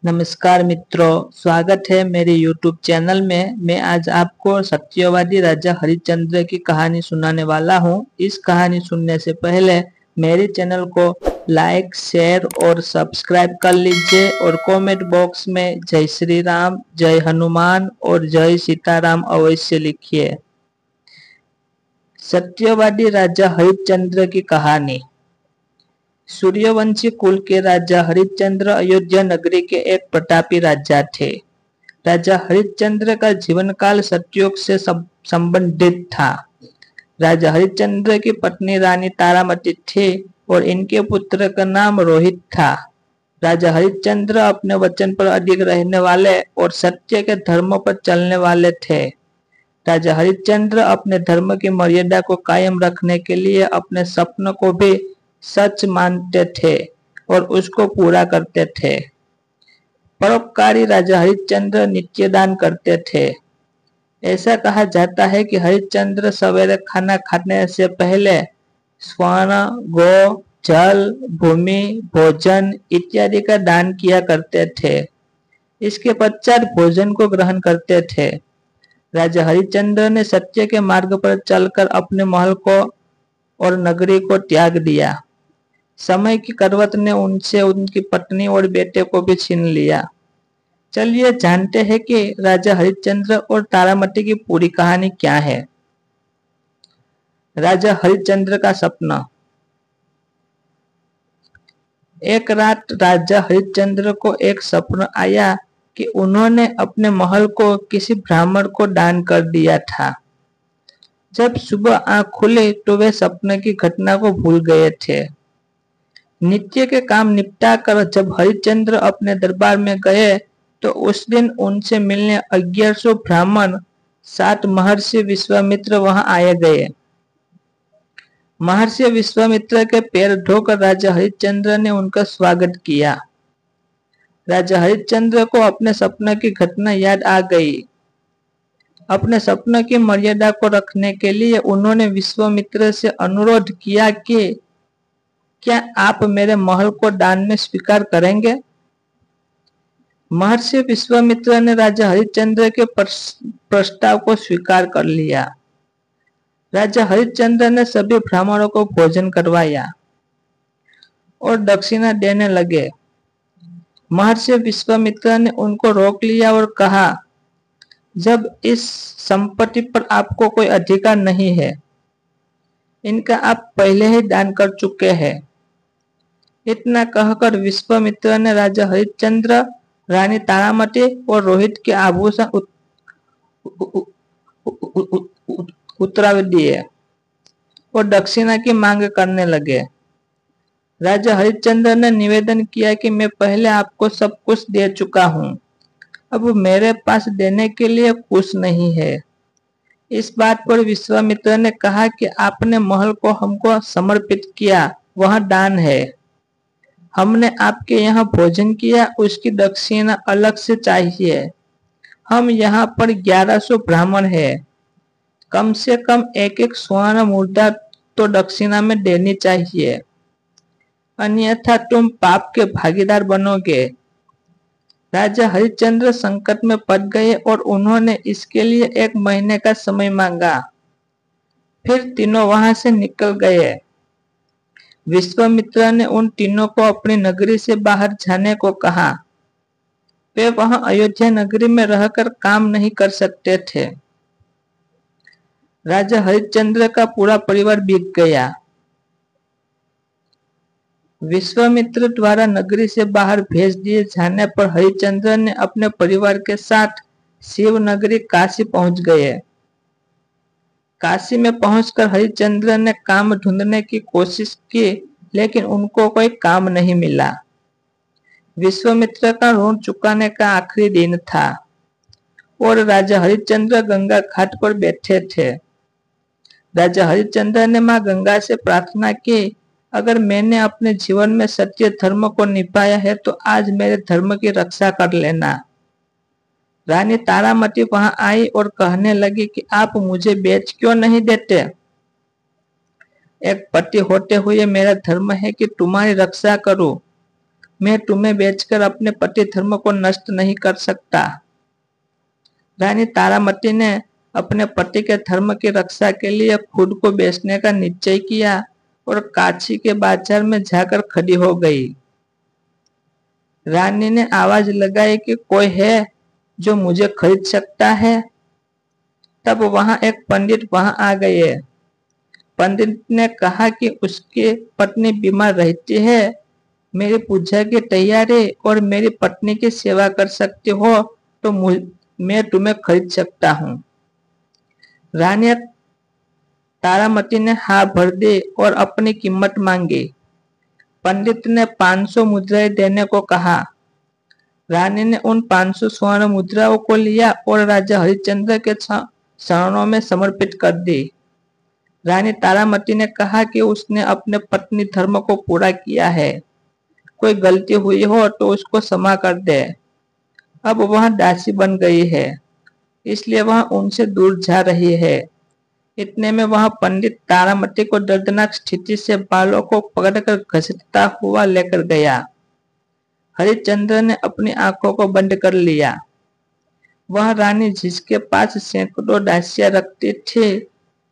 नमस्कार मित्रों, स्वागत है मेरे YouTube चैनल में। मैं आज आपको सत्यवादी राजा हरिश्चंद्र की कहानी सुनाने वाला हूँ। इस कहानी सुनने से पहले मेरे चैनल को लाइक, शेयर और सब्सक्राइब कर लीजिए और कमेंट बॉक्स में जय श्री राम, जय हनुमान और जय सीताराम अवश्य लिखिए। सत्यवादी राजा हरिश्चंद्र की कहानी। सूर्यवंशी कुल के राजा हरिश्चंद्र अयोध्या नगरी के एक प्रतापी राजा थे। राजा हरिश्चंद्र का जीवन काल सतयुग से संबंधित था। राजा हरिश्चंद्र की पत्नी रानी तारामती थी और इनके पुत्र का नाम रोहित था। राजा हरिश्चंद्र अपने वचन पर अडिग रहने वाले और सत्य के धर्म पर चलने वाले थे। राजा हरिश्चंद्र अपने धर्म की मर्यादा को कायम रखने के लिए अपने सपनों को भी सच मानते थे और उसको पूरा करते थे। परोपकारी राजा हरिश्चंद्र नित्य दान करते थे। ऐसा कहा जाता है कि हरिश्चंद्र सवेरे खाना खाने से पहले स्वर्ण, गौ, जल, भूमि, भोजन इत्यादि का दान किया करते थे। इसके पश्चात भोजन को ग्रहण करते थे। राजा हरिश्चंद्र ने सत्य के मार्ग पर चलकर अपने महल को और नगरी को त्याग दिया। समय की करवट ने उनसे उनकी पत्नी और बेटे को भी छीन लिया। चलिए जानते हैं कि राजा हरिश्चंद्र और तारामती की पूरी कहानी क्या है। राजा हरिश्चंद्र का सपना। एक रात राजा हरिश्चंद्र को एक सपना आया कि उन्होंने अपने महल को किसी ब्राह्मण को दान कर दिया था। जब सुबह आंख खुली तो वे सपने की घटना को भूल गए थे। नित्य के काम निपटा कर जब हरिश्चंद्र अपने दरबार में गए तो उस दिन उनसे मिलने 1100 ब्राह्मण 7 महर्षि विश्वामित्र वहां आए गए। महर्षि विश्वामित्र के पैर धोकर राजा हरिश्चंद्र ने उनका स्वागत किया। राजा हरिश्चंद्र को अपने सपने की घटना याद आ गई। अपने सपने की मर्यादा को रखने के लिए उन्होंने विश्वामित्र से अनुरोध किया कि क्या आप मेरे महल को दान में स्वीकार करेंगे? महर्षि विश्वामित्र ने राजा हरिश्चंद्र के प्रस्ताव को स्वीकार कर लिया। राजा हरिश्चंद्र ने सभी ब्राह्मणों को भोजन करवाया और दक्षिणा देने लगे। महर्षि विश्वामित्र ने उनको रोक लिया और कहा, जब इस संपत्ति पर आपको कोई अधिकार नहीं है, इनका आप पहले ही दान कर चुके हैं। इतना कहकर विश्वामित्र ने राजा हरिश्चंद्र, रानी तारामती और रोहित के आभूषण उतरवा दिए और दक्षिणा की मांग करने लगे। राजा हरिश्चंद्र ने निवेदन किया कि मैं पहले आपको सब कुछ दे चुका हूँ, अब मेरे पास देने के लिए कुछ नहीं है। इस बात पर विश्वामित्र ने कहा कि आपने महल को हमको समर्पित किया, वह दान है। हमने आपके यहाँ भोजन किया, उसकी दक्षिणा अलग से चाहिए। हम यहाँ पर 1100 ब्राह्मण हैं, कम से कम एक स्वर्ण मुद्रा तो दक्षिणा में देनी चाहिए, अन्यथा तुम पाप के भागीदार बनोगे। राजा हरिश्चंद्र संकट में पड़ गए और उन्होंने इसके लिए 1 महीने का समय मांगा। फिर तीनों वहां से निकल गए। विश्वामित्र ने उन तीनों को अपनी नगरी से बाहर जाने को कहा। वे वहां अयोध्या नगरी में रहकर काम नहीं कर सकते थे। राजा हरिश्चंद्र का पूरा परिवार बिक गया। विश्वामित्र द्वारा नगरी से बाहर भेज दिए जाने पर हरिश्चंद्र ने अपने परिवार के साथ शिव नगरी काशी पहुंच गए। काशी में पहुंचकर हरिश्चंद्र ने काम ढूंढने की कोशिश की, लेकिन उनको कोई काम नहीं मिला। विश्वामित्र का ऋण चुकाने का आखिरी दिन था और राजा हरिश्चंद्र गंगा घाट पर बैठे थे। राजा हरिश्चंद्र ने मां गंगा से प्रार्थना की, अगर मैंने अपने जीवन में सत्य धर्म को निभाया है तो आज मेरे धर्म की रक्षा कर लेना। रानी तारामती वहां आई और कहने लगी कि आप मुझे बेच क्यों नहीं देते? एक पति होते हुए मेरा धर्म है कि तुम्हारी रक्षा करूं। मैं तुम्हें बेचकर अपने पति धर्म को नष्ट नहीं कर सकता। रानी तारामती ने अपने पति के धर्म की रक्षा के लिए खुद को बेचने का निश्चय किया और काशी के बाजार में जाकर खड़ी हो गई। रानी ने आवाज लगाई कि कोई है जो मुझे खरीद सकता है। तब वहां एक पंडित वहां आ गए। पंडित ने कहा कि उसकी पत्नी बीमार रहती है, मेरी पूजा की तैयारी और मेरी पत्नी की सेवा कर सकते हो तो मैं तुम्हें खरीद सकता हूँ। रानी तारामती ने हाँ भर दी और अपनी कीमत मांगी। पंडित ने 500 मुद्राएं देने को कहा। रानी ने उन 500 स्वर्ण मुद्राओं को लिया और राजा हरिश्चंद्र के चरणों में समर्पित कर दी। रानी तारामती ने कहा कि उसने अपने पत्नी धर्म को पूरा किया है, कोई गलती हुई हो तो उसको क्षमा कर दे। अब वह दासी बन गई है, इसलिए वह उनसे दूर जा रही है। इतने में वह पंडित तारामती को दर्दनाक स्थिति से बालों को पकड़कर घसीटता हुआ लेकर गया। हरिश्चंद्र ने अपनी आंखों को बंद कर लिया। वह रानी जिसके पास सैकड़ों दासियां रखती थी,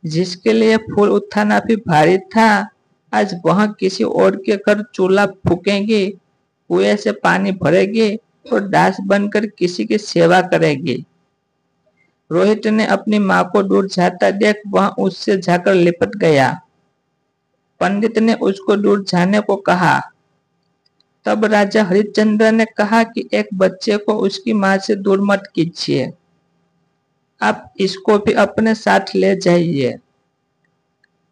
जिसके लिए फूल उठाना भी भारी था, आज वह किसी और के घर चूल्हा फूकेंगी, कुएं से पानी भरेगी और दास बनकर किसी की सेवा करेगी। रोहित ने अपनी माँ को दूर जाता देख वह उससे जाकर लिपट गया। पंडित ने उसको दूर जाने को कहा। तब राजा हरिश्चंद्र ने कहा कि एक बच्चे को उसकी माँ से दूर मत कीजिए, आप इसको भी अपने साथ ले जाइए।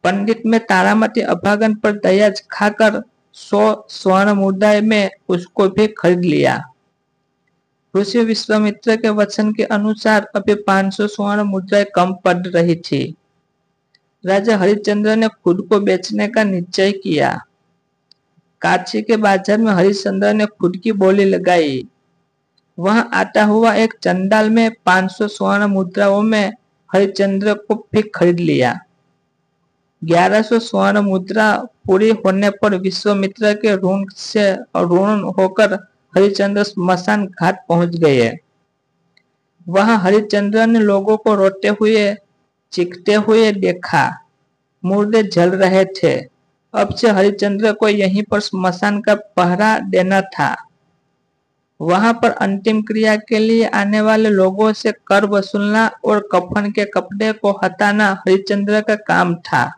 पंडित में तारामती अभागन पर दया खाकर 100 स्वर्ण मुद्राएं में उसको भी खरीद लिया। ऋषि विश्वामित्र के वचन के अनुसार अभी 500 स्वर्ण मुद्राएं कम पड़ रही थी। राजा हरिश्चंद्र ने खुद को बेचने का निश्चय किया। काशी के बाजार में हरिश्चंद्र ने खुद की बोली लगाई। वहां आता हुआ एक चंडाल में 500 स्वर्ण मुद्राओं में हरिश्चंद्र को भी खरीद लिया। 1100 स्वर्ण मुद्रा पूरी होने पर विश्वामित्र के ऋण से ऋण होकर हरिश्चंद्र स्मशान घाट पहुंच गए। वहां हरिश्चंद्र ने लोगों को रोते हुए चीखते हुए देखा। मुर्दे जल रहे थे। अब से हरिश्चंद्र को यहीं पर स्मशान का पहरा देना था। वहां पर अंतिम क्रिया के लिए आने वाले लोगों से कर वसूलना और कफन के कपड़े को हटाना हरिश्चंद्र का काम था।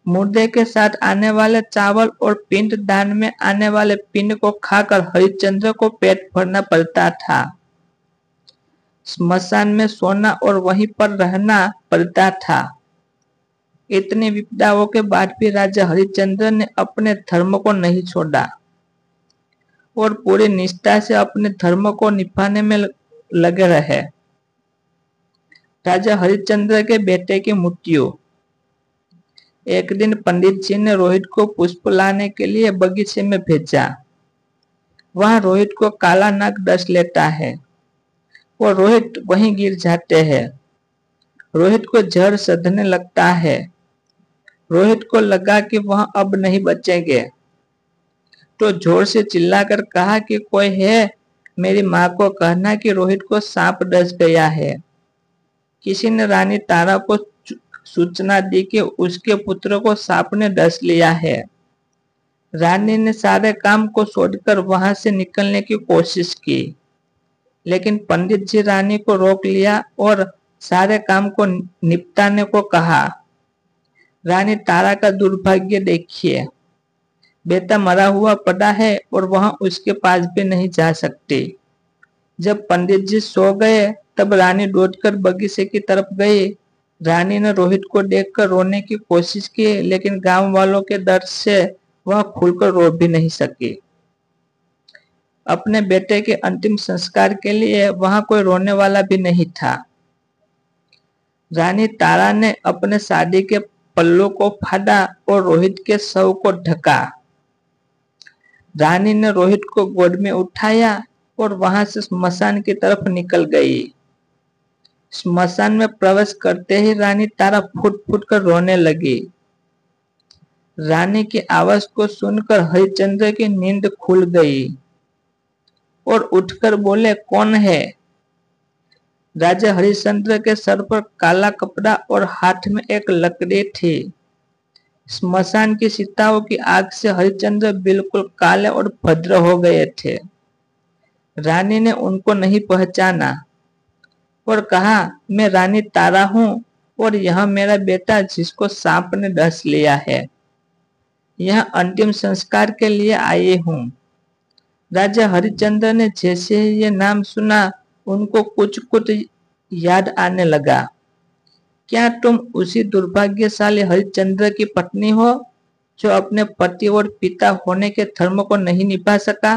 मुर्दे के साथ आने वाले चावल और पिंड दान में आने वाले पिंड को खाकर हरिश्चंद्र को पेट भरना पड़ता था। स्मशान में सोना और वहीं पर रहना पड़ता था। इतनी विपदाओं के बाद भी राजा हरिश्चंद्र ने अपने धर्म को नहीं छोड़ा और पूरी निष्ठा से अपने धर्म को निभाने में लगे रहे। राजा हरिश्चंद्र के बेटे की मृत्यु। एक दिन पंडित जी ने रोहित को पुष्प लाने के लिए बगीचे में भेजा। वहां रोहित को काला नाग डस लेता है और रोहित वहीं गिर जाते हैं। रोहित को जहर सधने लगता है। रोहित को लगा कि वह अब नहीं बचेंगे, तो जोर से चिल्लाकर कहा कि कोई है, मेरी माँ को कहना कि रोहित को सांप डस गया है। किसी ने रानी तारा को सूचना दी कि उसके पुत्र को सांप ने डस लिया है। रानी ने सारे काम को छोड़कर वहां से निकलने की कोशिश की, लेकिन पंडित जी रानी को रोक लिया और सारे काम को निपटाने को कहा। रानी तारा का दुर्भाग्य देखिए, बेटा मरा हुआ पड़ा है और वह उसके पास भी नहीं जा सकती। जब पंडित जी सो गए तब रानी दौड़कर बगीचे की तरफ गई। रानी ने रोहित को देखकर रोने की कोशिश की, लेकिन गांव वालों के डर से वह खुलकर रो भी नहीं सकी। अपने बेटे के अंतिम संस्कार के लिए वहां कोई रोने वाला भी नहीं था। रानी तारा ने अपने शादी के पल्लू को फाड़ा और रोहित के शव को ढका। रानी ने रोहित को गोद में उठाया और वहां से स्मशान की तरफ निकल गई। स्मशान में प्रवेश करते ही रानी तारा फूट फूट कर रोने लगी। रानी की आवाज को सुनकर हरिश्चंद्र की नींद खुल गई और उठकर बोले, कौन है? राजा हरिश्चंद्र के सर पर काला कपड़ा और हाथ में एक लकड़ी थी। स्मशान की सीताओं की आग से हरिश्चंद्र बिल्कुल काले और भद्र हो गए थे। रानी ने उनको नहीं पहचाना और कहा, मैं रानी तारा हूँ और यह मेरा बेटा जिसको सांप ने डस लिया है। यह अंतिम संस्कार के लिए आए हूँ। राजा हरिश्चंद्र ने जैसे ही ये नाम सुना, उनको कुछ कुछ याद आने लगा। क्या तुम उसी दुर्भाग्यशाली हरिश्चंद्र की पत्नी हो जो अपने पति और पिता होने के धर्म को नहीं निभा सका?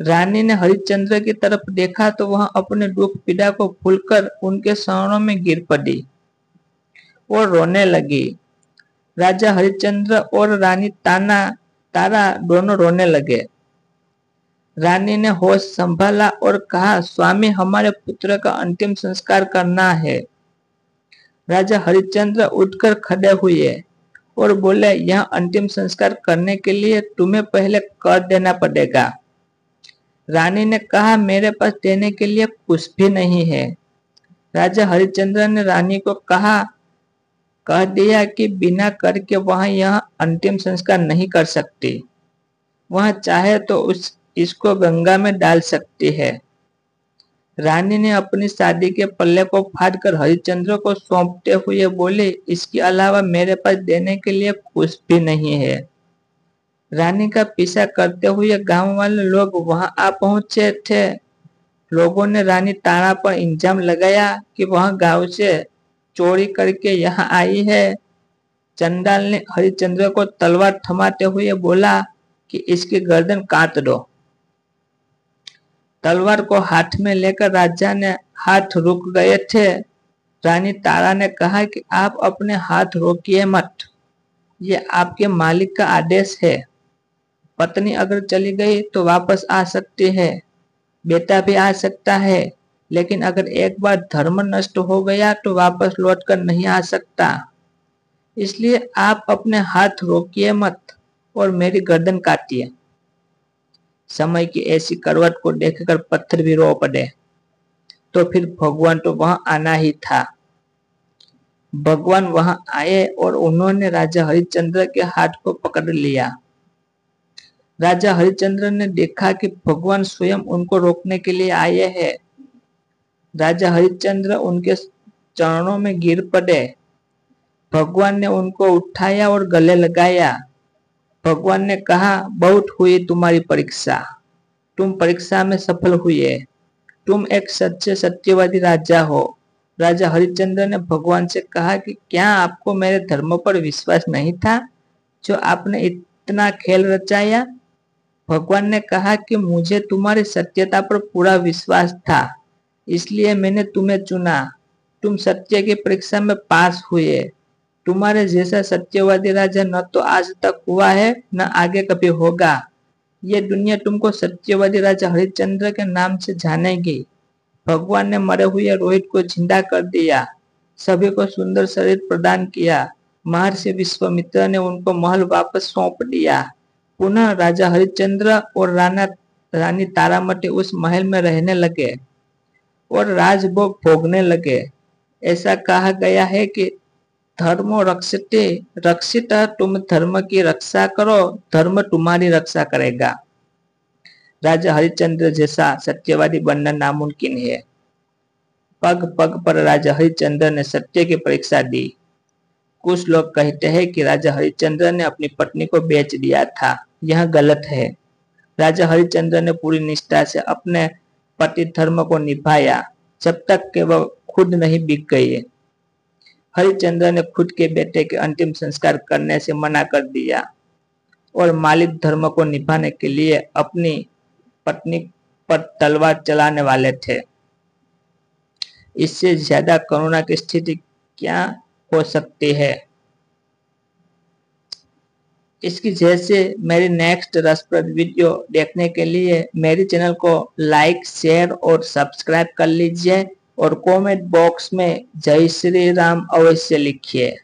रानी ने हरिश्चंद्र की तरफ देखा तो वह अपने दुख पीड़ा को भूलकर उनके चरणों में गिर पड़ी और रोने लगी। राजा हरिश्चंद्र और रानी तारा दोनों रोने लगे। रानी ने होश संभाला और कहा, स्वामी, हमारे पुत्र का अंतिम संस्कार करना है। राजा हरिश्चंद्र उठकर खड़े हुए और बोले, यह अंतिम संस्कार करने के लिए तुम्हें पहले कर देना पड़ेगा। रानी ने कहा, मेरे पास देने के लिए कुछ भी नहीं है। राजा हरिश्चंद्र ने रानी को कह दिया कि बिना कर के वह यह अंतिम संस्कार नहीं कर सकती। वह चाहे तो इसको गंगा में डाल सकती है। रानी ने अपनी शादी के पल्ले को फाड़कर हरिश्चंद्र को सौंपते हुए बोली, इसके अलावा मेरे पास देने के लिए कुछ भी नहीं है। रानी का पीछा करते हुए गांव वाले लोग वहां आ पहुंचे थे। लोगों ने रानी तारा पर इल्जाम लगाया कि वह गांव से चोरी करके यहाँ आई है। चंडाल ने हरिश्चंद्र को तलवार थमाते हुए बोला कि इसकी गर्दन काट दो। तलवार को हाथ में लेकर राजा ने हाथ रुक गए थे। रानी तारा ने कहा कि आप अपने हाथ रोकिए मत, ये आपके मालिक का आदेश है। पत्नी अगर चली गई तो वापस आ सकती है, बेटा भी आ सकता है, लेकिन अगर एक बार धर्म नष्ट हो गया तो वापस लौटकर नहीं आ सकता। इसलिए आप अपने हाथ रोकिए मत और मेरी गर्दन काटिए। समय की ऐसी करवट को देखकर पत्थर भी रो पड़े। तो फिर भगवान तो वहां आना ही था। भगवान वहां आए और उन्होंने राजा हरिश्चंद्र के हाथ को पकड़ लिया। राजा हरिश्चंद्र ने देखा कि भगवान स्वयं उनको रोकने के लिए आए हैं। राजा हरिश्चंद्र उनके चरणों में गिर पड़े। भगवान ने उनको उठाया और गले लगाया। भगवान ने कहा, बहुत हुई तुम्हारी परीक्षा, तुम परीक्षा में सफल हुए, तुम एक सच्चे सत्यवादी राजा हो। राजा हरिश्चंद्र ने भगवान से कहा कि क्या आपको मेरे धर्म पर विश्वास नहीं था जो आपने इतना खेल रचाया? भगवान ने कहा कि मुझे तुम्हारी सत्यता पर पूरा विश्वास था, इसलिए मैंने तुम्हें चुना। तुम सत्य की परीक्षा में पास हुए। तुम्हारे जैसा सत्यवादी राजा न तो आज तक हुआ है न आगे कभी होगा। ये दुनिया तुमको सत्यवादी राजा हरिश्चंद्र के नाम से जानेगी। भगवान ने मरे हुए रोहित को जिंदा कर दिया, सभी को सुंदर शरीर प्रदान किया। महर्षि विश्वामित्र ने उनको महल वापस सौंप दिया। पुनः राजा हरिश्चंद्र और रानी तारामती उस महल में रहने लगे और राजभोग भोगने लगे। ऐसा कहा गया है कि धर्मो रक्षते रक्षित, तुम धर्म की रक्षा करो, धर्म तुम्हारी रक्षा करेगा। राजा हरिश्चंद्र जैसा सत्यवादी बनना नामुमकिन है। पग पग पर राजा हरिश्चंद्र ने सत्य की परीक्षा दी। कुछ लोग कहते हैं कि राजा हरिश्चंद्र ने अपनी पत्नी को बेच दिया था। यह गलत है। राजा हरिश्चंद्र ने पूरी निष्ठा से अपने पति धर्म को निभाया जब तक कि वह खुद नहीं बिक गए। हरिश्चंद्र ने खुद के बेटे के अंतिम संस्कार करने से मना कर दिया और मालिक धर्म को निभाने के लिए अपनी पत्नी पर तलवार चलाने वाले थे। इससे ज्यादा करुणा की स्थिति क्या हो सकती है? इसकी जैसे मेरी नेक्स्ट रसप्रद वीडियो देखने के लिए मेरे चैनल को लाइक, शेयर और सब्सक्राइब कर लीजिए और कमेंट बॉक्स में जय श्री राम अवश्य लिखिए।